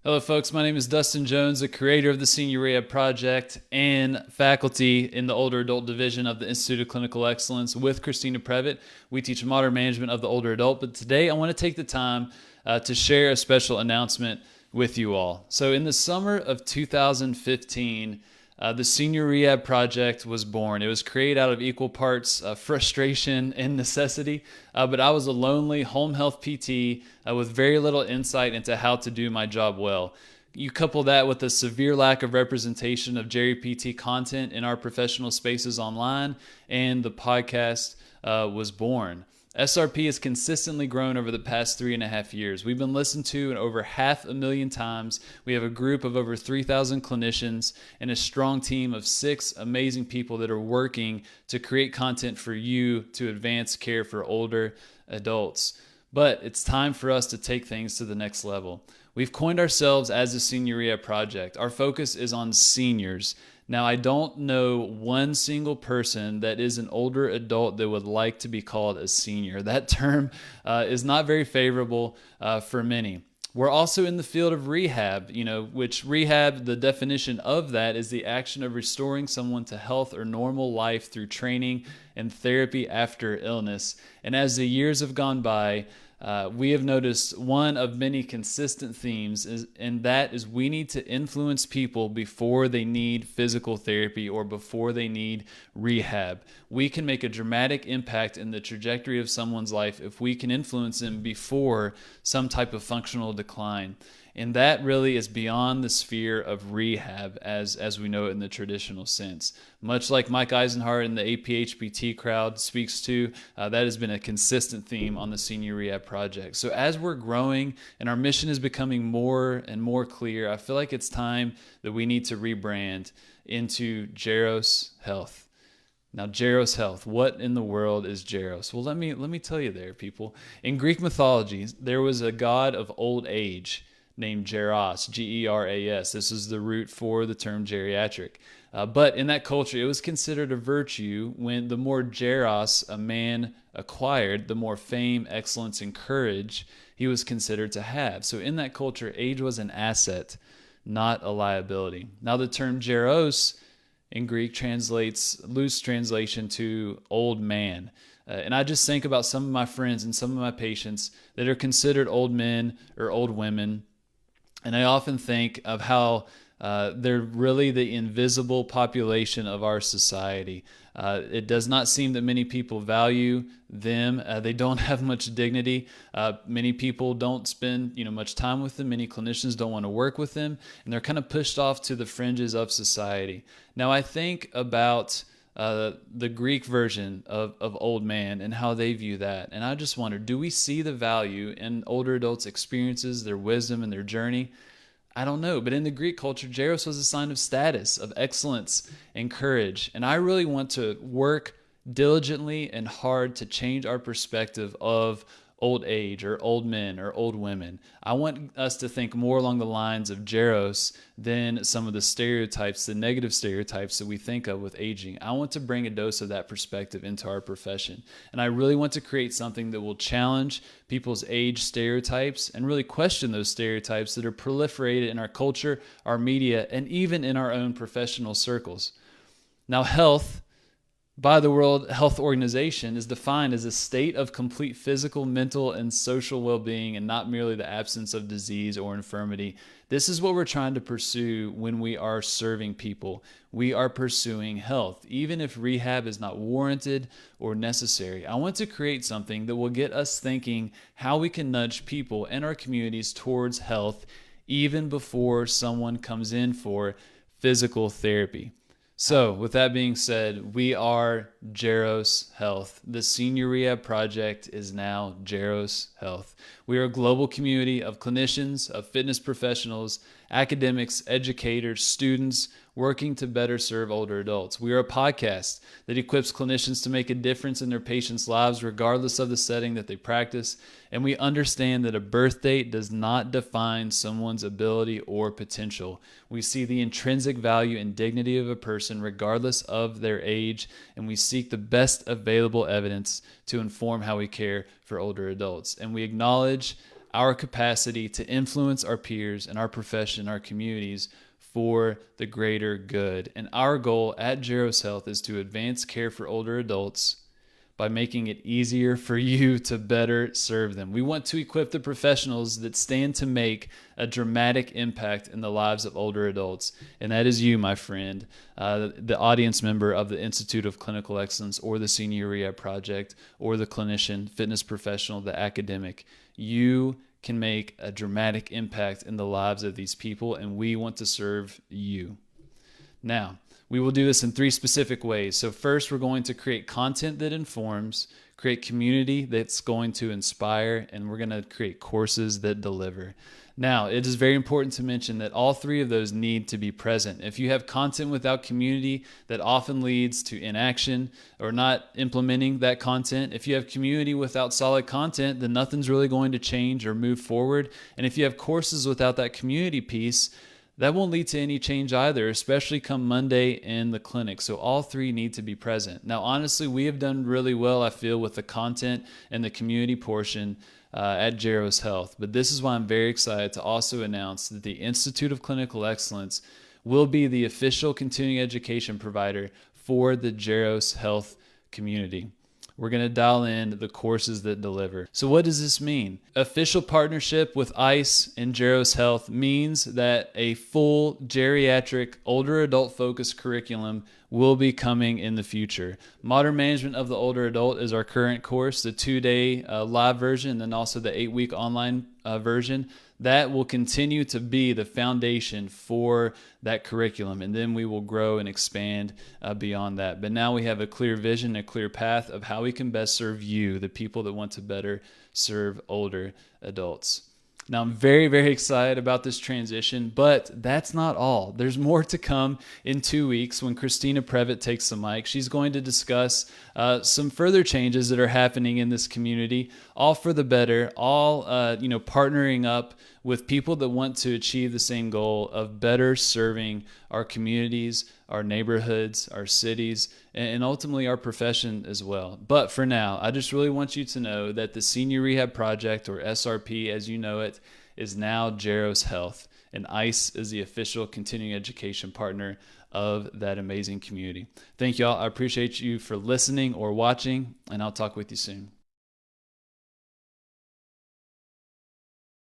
Hello, folks. My name is Dustin Jones, the creator of the Senior Rehab Project and faculty in the Older Adult Division of the Institute of Clinical Excellence with Christina Previtt. We teach modern management of the older adult, but today I want to take the time to share a special announcement with you all. So in the summer of 2015, the Senior Rehab Project was born. It was created out of equal parts frustration and necessity, but I was a lonely home health PT with very little insight into how to do my job well. You couple that with a severe lack of representation of Jerry PT content in our professional spaces online, and the podcast was born. SRP has consistently grown over the past 3.5 years. We've been listened to over 500,000 times. We have a group of over 3,000 clinicians and a strong team of 6 amazing people that are working to create content for you to advance care for older adults. But it's time for us to take things to the next level. We've coined ourselves as the Senior Rehab Project. Our focus is on seniors. Now, I don't know one single person that is an older adult that would like to be called a senior. That term is not very favorable for many. We're also in the field of rehab, which rehab, the definition of that is the action of restoring someone to health or normal life through training and therapy after illness. And as the years have gone by, we have noticed one of many consistent themes, and that is we need to influence people before they need physical therapy or before they need rehab. We can make a dramatic impact in the trajectory of someone's life if we can influence them before some type of functional decline. And that really is beyond the sphere of rehab as we know it in the traditional sense. Much like Mike Eisenhart and the APHPT crowd speaks to, that has been a consistent theme on the Senior Rehab Project. So as we're growing and our mission is becoming more and more clear, I feel like it's time that we need to rebrand into GEROS Health. Now, GEROS Health, what in the world is GEROS? Well, let me tell you there, people. In Greek mythology, there was a god of old age named GEROS, Geras. This is the root for the term geriatric. But in that culture, it was considered a virtue when the more GEROS a man acquired, the more fame, excellence, and courage he was considered to have. So in that culture, age was an asset, not a liability. Now the term GEROS in Greek translates, loose translation, to old man. And I just think about some of my friends and some of my patients that are considered old men or old women. And I often think of how they're really the invisible population of our society. It does not seem that many people value them. They don't have much dignity. Many people don't spend much time with them. Many clinicians don't want to work with them. And they're kind of pushed off to the fringes of society. Now, I think about the Greek version of old man and how they view that. And I just wonder, do we see the value in older adults' experiences, their wisdom, and their journey? I don't know. But in the Greek culture, GEROS was a sign of status, of excellence, and courage. And I really want to work diligently and hard to change our perspective of old age or old men or old women. I want us to think more along the lines of GEROS than some of the stereotypes, the negative stereotypes that we think of with aging. I want to bring a dose of that perspective into our profession. And I really want to create something that will challenge people's age stereotypes and really question those stereotypes that are proliferated in our culture, our media, and even in our own professional circles. Now, health by the World Health Organization is defined as a state of complete physical, mental, and social well-being, and not merely the absence of disease or infirmity. This is what we're trying to pursue when we are serving people. We are pursuing health, even if rehab is not warranted or necessary. I want to create something that will get us thinking how we can nudge people in our communities towards health even before someone comes in for physical therapy. So with that being said, we are GEROS Health. The Senior Rehab Project is now GEROS Health. We are a global community of clinicians, of fitness professionals, academics, educators, students working to better serve older adults. We are a podcast that equips clinicians to make a difference in their patients' lives regardless of the setting that they practice. And we understand that a birth date does not define someone's ability or potential. We see the intrinsic value and dignity of a person regardless of their age, and we seek the best available evidence to inform how we care for older adults. And we acknowledge our capacity to influence our peers and our profession, our communities for the greater good. And our goal at GEROS Health is to advance care for older adults by making it easier for you to better serve them. We want to equip the professionals that stand to make a dramatic impact in the lives of older adults. And that is you, my friend, the audience member of the Institute of Clinical Excellence or the Senior Rehab Project or the clinician, fitness professional, the academic. You can make a dramatic impact in the lives of these people, and we want to serve you. Now, we will do this in 3 specific ways. So first, we're going to create content that informs, create community that's going to inspire, and we're going to create courses that deliver. Now, it is very important to mention that all 3 of those need to be present. If you have content without community, that often leads to inaction or not implementing that content. If you have community without solid content, then nothing's really going to change or move forward. And if you have courses without that community piece, that won't lead to any change either, especially come Monday in the clinic. So all 3 need to be present. Now, honestly, we have done really well, I feel, with the content and the community portion at GEROS Health. But this is why I'm very excited to also announce that the Institute of Clinical Excellence will be the official continuing education provider for the GEROS Health community. We're going to dial in the courses that deliver. So what does this mean? Official partnership with ICE and GEROS Health means that a full geriatric, older adult focused curriculum will be coming in the future. Modern Management of the Older Adult is our current course, the 2-day live version, and then also the 8-week online version. That will continue to be the foundation for that curriculum, and then we will grow and expand beyond that. But now we have a clear vision, a clear path of how we can best serve you, the people that want to better serve older adults. Now, I'm very, very excited about this transition, but that's not all. There's more to come in 2 weeks when Christina Previtt takes the mic. She's going to discuss some further changes that are happening in this community, all for the better, all partnering up with people that want to achieve the same goal of better serving our communities, our neighborhoods, our cities, and ultimately our profession as well. But for now, I just really want you to know that the Senior Rehab Project, or SRP as you know it, is now GEROS Health, and ICE is the official continuing education partner of that amazing community. Thank you all. I appreciate you for listening or watching, and I'll talk with you soon.